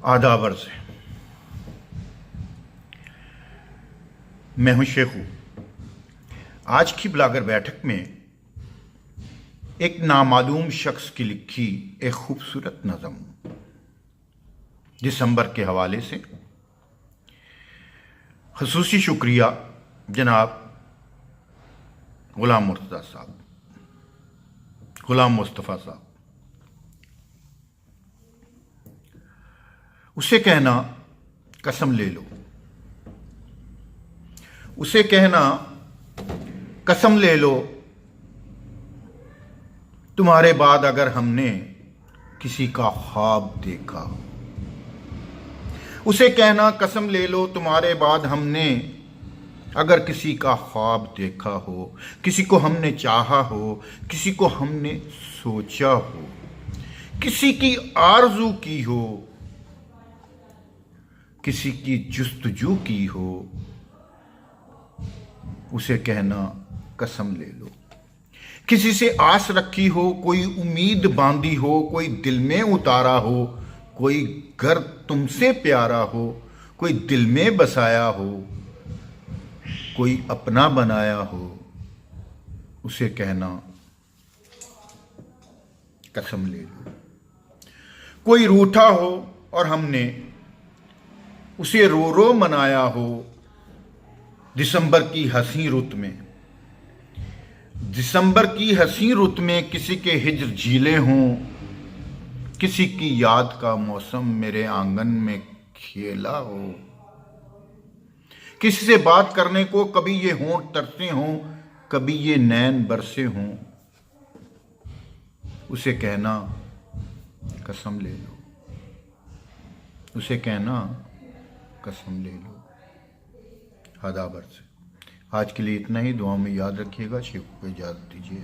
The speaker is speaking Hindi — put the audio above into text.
आदाब अर्ज़ है। मैं हूं शेखू। आज की ब्लॉगर बैठक में एक नामालूम शख्स की लिखी एक खूबसूरत नज़म दिसंबर के हवाले से ख़ुसूसी शुक्रिया जनाब ग़ुलाम मुर्तज़ा साहब, ग़ुलाम मुस्तफ़ा साहब। उसे कहना कसम ले लो, उसे कहना कसम ले लो, तुम्हारे बाद अगर हमने किसी का ख्वाब देखा। उसे कहना कसम ले लो, तुम्हारे बाद हमने अगर किसी का ख्वाब देखा हो, किसी को हमने चाहा हो, किसी को हमने सोचा हो, किसी की आरज़ू की हो, किसी की जुस्तजू की हो, उसे कहना कसम ले लो। किसी से आस रखी हो, कोई उम्मीद बांधी हो, कोई दिल में उतारा हो, कोई घर तुमसे प्यारा हो, कोई दिल में बसाया हो, कोई अपना बनाया हो, उसे कहना कसम ले लो। कोई रूठा हो और हमने उसे रो रो मनाया हो, दिसंबर की हंसी रुत में, दिसंबर की हंसी रुत में किसी के हिज्र झीले हों, किसी की याद का मौसम मेरे आंगन में खेला हो, किसी से बात करने को कभी ये होंठ तरसे हों, कभी ये नैन बरसे हों, उसे कहना कसम ले लो, उसे कहना कसम ले लो। आदाब अर्ज़ है। आज के लिए इतना ही। दुआ में याद रखिएगा। शेखू को इजाज़त दीजिए।